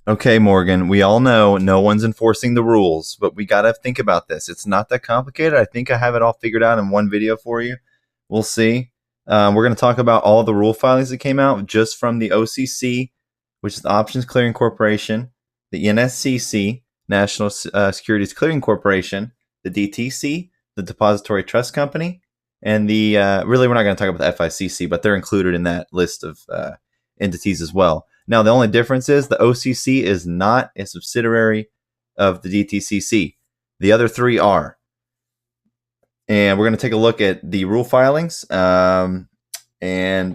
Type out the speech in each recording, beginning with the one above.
Okay, Morgan, we all know no one's enforcing the rules, but we got to think about this. It's not that complicated. I think I have it all figured out in one video for you. We'll see. We're going to talk about all the rule filings that came out just from the OCC, which is the Options Clearing Corporation, the NSCC, National Securities Clearing Corporation, the DTC, the Depository Trust Company, and the, really we're not going to talk about the FICC, but they're included in that list of entities as well. Now, the only difference is the OCC is not a subsidiary of the DTCC. The other three are. And we're going to take a look at the rule filings and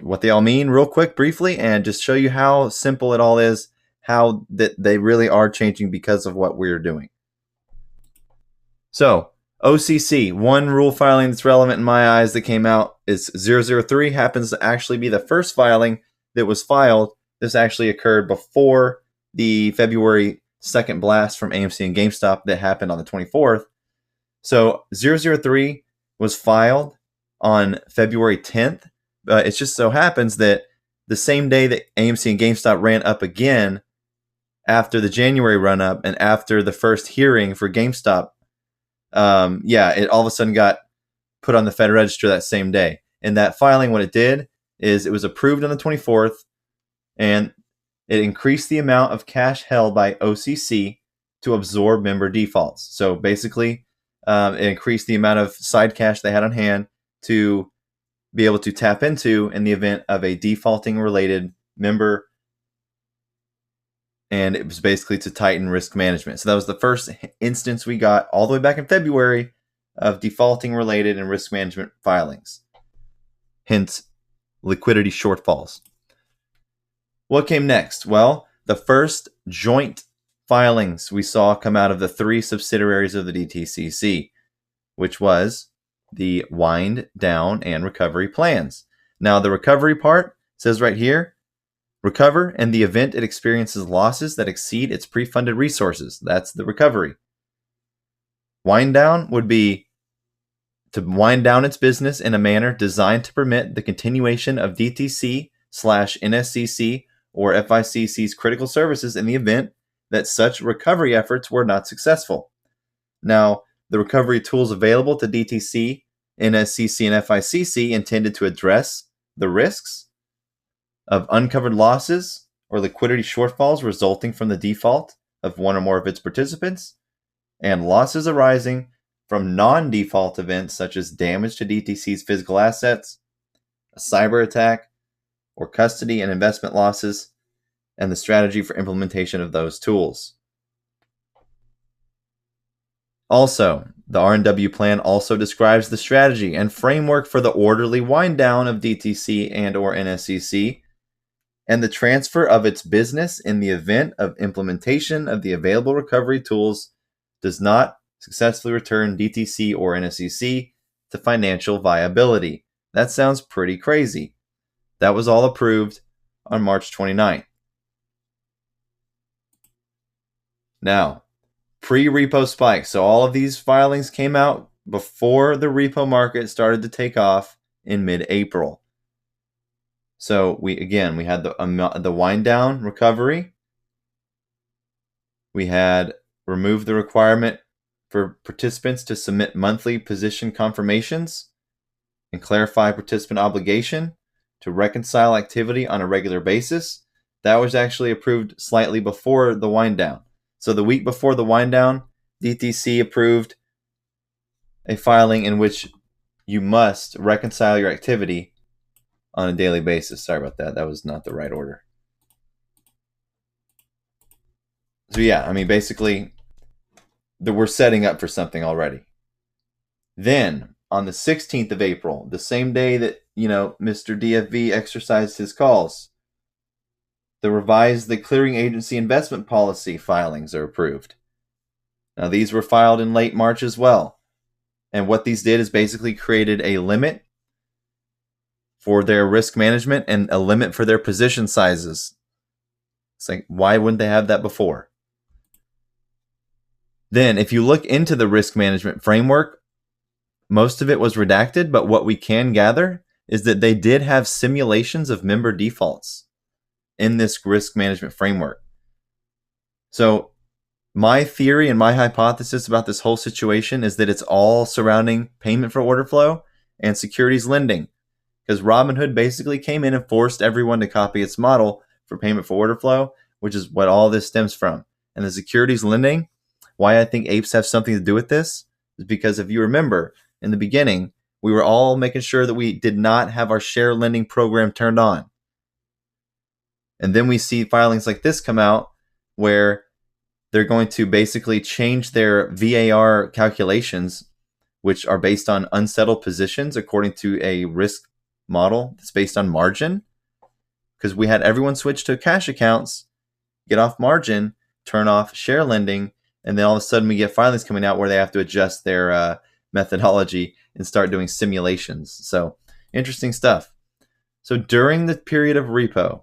what they all mean real quick, briefly, and just show you how simple it all is, how that they really are changing because of what we're doing. So, OCC, one rule filing that's relevant in my eyes that came out is 003, happens to actually be the first filing that was filed. This actually occurred before the February 2nd blast from AMC and GameStop that happened on the 24th. So 003 was filed on February 10th. It just so happens that the same day that AMC and GameStop ran up again after the January run-up and after the first hearing for GameStop, it all of a sudden got put on the Fed Register that same day. And that filing, what it did is it was approved on the 24th, and it increased the amount of cash held by OCC to absorb member defaults. So basically, it increased the amount of side cash they had on hand to be able to tap into in the event of a defaulting related member. And it was basically to tighten risk management. So that was the first instance we got all the way back in February of defaulting related and risk management filings. Hence, liquidity shortfalls. What came next? Well, the first joint filings we saw come out of the three subsidiaries of the DTCC, which was the wind down and recovery plans. Now, the recovery part says right here, recover in the event it experiences losses that exceed its pre-funded resources. That's the recovery. Wind down would be to wind down its business in a manner designed to permit the continuation of DTC/NSCC or FICC's critical services in the event that such recovery efforts were not successful. Now, the recovery tools available to DTC, NSCC, and FICC intended to address the risks of uncovered losses or liquidity shortfalls resulting from the default of one or more of its participants, and losses arising from non-default events such as damage to DTC's physical assets, a cyber attack, or custody and investment losses, and the strategy for implementation of those tools. Also, the R&W plan also describes the strategy and framework for the orderly wind down of DTC and or NSCC and the transfer of its business in the event of implementation of the available recovery tools does not successfully return DTC or NSCC to financial viability. That sounds pretty crazy. That was all approved on March 29th. Now, pre-repo spike. So all of these filings came out before the repo market started to take off in mid-April. So we had the wind down recovery. We had removed the requirement for participants to submit monthly position confirmations and clarify participant obligation to reconcile activity on a regular basis. That was actually approved slightly before the wind down. So the week before the wind down, DTC approved a filing in which you must reconcile your activity on a daily basis. Sorry about that. That was not the right order. So yeah, I mean, basically, we're setting up for something already. Then, on the 16th of April, the same day that, Mr. DFV exercised his calls, the clearing agency investment policy filings are approved. Now, these were filed in late March as well. And what these did is basically created a limit for their risk management and a limit for their position sizes. It's like, why wouldn't they have that before? Then, if you look into the risk management framework, most of it was redacted, but what we can gather is that they did have simulations of member defaults in this risk management framework. So my theory and my hypothesis about this whole situation is that it's all surrounding payment for order flow and securities lending, because Robinhood basically came in and forced everyone to copy its model for payment for order flow, which is what all this stems from. And the securities lending, why I think apes have something to do with this, is because if you remember in the beginning, we were all making sure that we did not have our share lending program turned on. And then we see filings like this come out where they're going to basically change their VAR calculations, which are based on unsettled positions according to a risk model that's based on margin. Because we had everyone switch to cash accounts, get off margin, turn off share lending, and then all of a sudden we get filings coming out where they have to adjust their methodology and start doing simulations. So interesting stuff. So during the period of repo,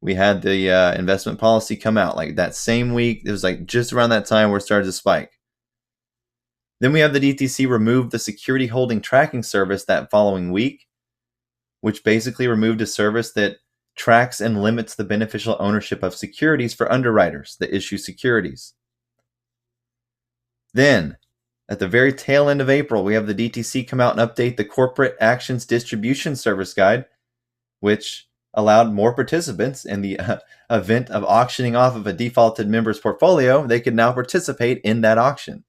we had the investment policy come out like that same week. It was like just around that time where it started to spike. Then we have the DTC remove the security holding tracking service that following week, which basically removed a service that tracks and limits the beneficial ownership of securities for underwriters that issue securities. Then, at the very tail end of April, we have the DTC come out and update the Corporate Actions Distribution Service Guide, which allowed more participants in the event of auctioning off of a defaulted member's portfolio. They could now participate in that auction.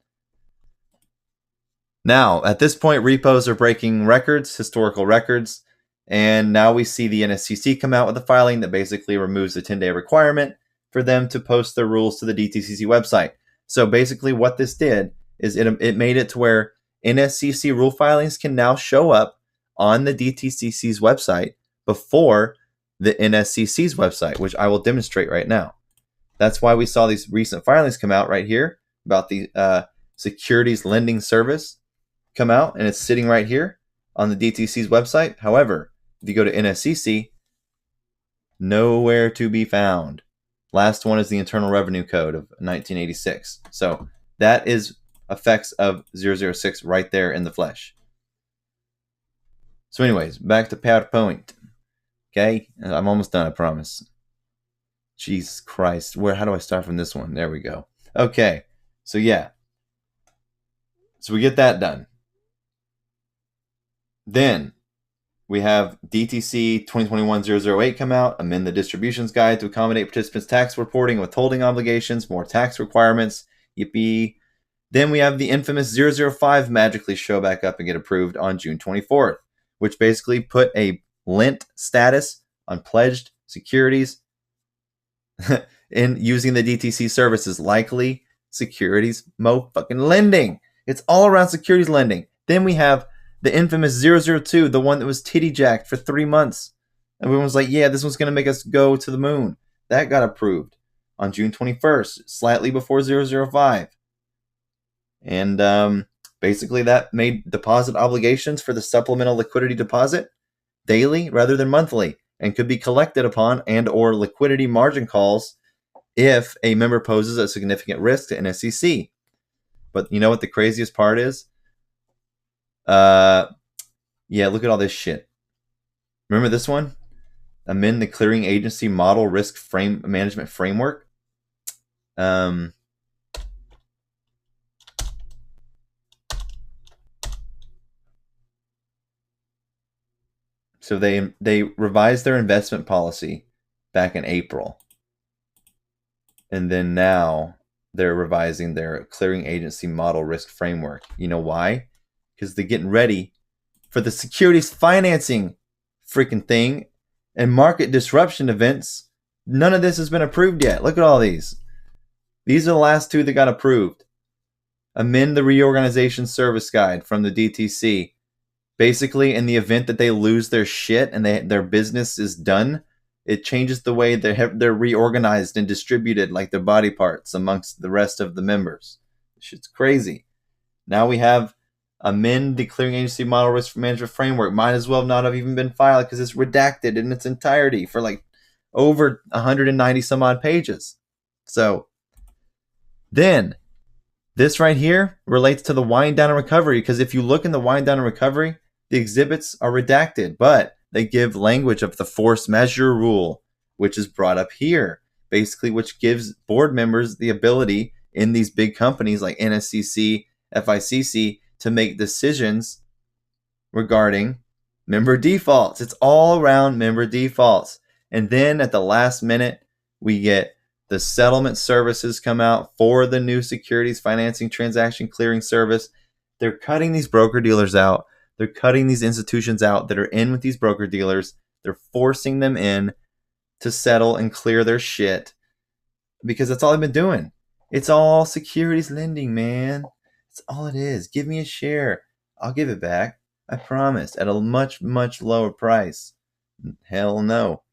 Now, at this point, repos are breaking records, historical records, and now we see the NSCC come out with a filing that basically removes the 10-day requirement for them to post their rules to the DTCC website. So basically what this did is it made it to where NSCC rule filings can now show up on the DTCC's website before the NSCC's website, which I will demonstrate right now. That's why we saw these recent filings come out right here about the securities lending service come out, and it's sitting right here on the DTC's website. However, if you go to NSCC, nowhere to be found. Last one is the Internal Revenue Code of 1986. So that is effects of 006 right there in the flesh. So anyways, back to PowerPoint. Okay, I'm almost done, I promise. Jesus Christ, how do I start from this one? There we go. Okay, so yeah. So we get that done. Then we have DTC 2021-008 come out, amend the distributions guide to accommodate participants' tax reporting, withholding obligations, more tax requirements. Yippee. Then we have the infamous 005 magically show back up and get approved on June 24th, which basically put a lent status on pledged securities in using the DTC services, likely securities fucking lending. It's all around securities lending. Then we have the infamous 002, the one that was titty jacked for 3 months. Everyone was like, yeah, this one's going to make us go to the moon. That got approved on June 21st, slightly before 005. And basically that made deposit obligations for the supplemental liquidity deposit daily rather than monthly, and could be collected upon and or liquidity margin calls if a member poses a significant risk to NSCC. But you know what the craziest part is? Yeah, look at all this shit. Remember this one? Amend the clearing agency model risk management framework. So they revised their investment policy back in April. And then now they're revising their clearing agency model risk framework. You know why? Because they're getting ready for the securities financing freaking thing and market disruption events. None of this has been approved yet. Look at all these. These are the last two that got approved. Amend the reorganization service guide from the DTC. Basically, in the event that they lose their shit and their business is done, it changes the way they're reorganized and distributed like their body parts amongst the rest of the members. Shit's crazy. Now we have amend the clearing agency model risk management framework. Might as well not have even been filed because it's redacted in its entirety for like over 190 some odd pages. So then this right here relates to the wind down and recovery, because if you look in the wind down and recovery, the exhibits are redacted, but they give language of the force measure rule, which is brought up here. basically, which gives board members the ability in these big companies like NSCC, FICC to make decisions regarding member defaults. It's all around member defaults. And then at the last minute, we get the settlement services come out for the new securities financing transaction clearing service. They're cutting these broker dealers out. They're cutting these institutions out that are in with these broker dealers. They're forcing them in to settle and clear their shit because that's all they've been doing. It's all securities lending, man. That's all it is. Give me a share. I'll give it back. I promise. At a much, much lower price. Hell no.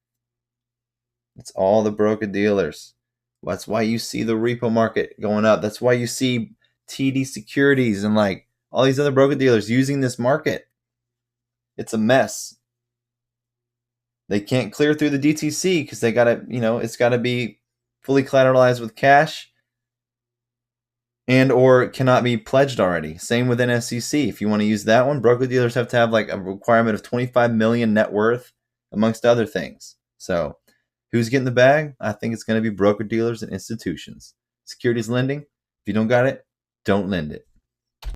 It's all the broker dealers. That's why you see the repo market going up. That's why you see TD Securities and like all these other broker dealers using this market. It's a mess. They can't clear through the DTC because they got to, it's got to be fully collateralized with cash and or it cannot be pledged already. Same with NSCC. If you want to use that one, broker dealers have to have like a requirement of 25 million net worth amongst other things. So who's getting the bag? I think it's going to be broker dealers and institutions. Securities lending, if you don't got it, don't lend it.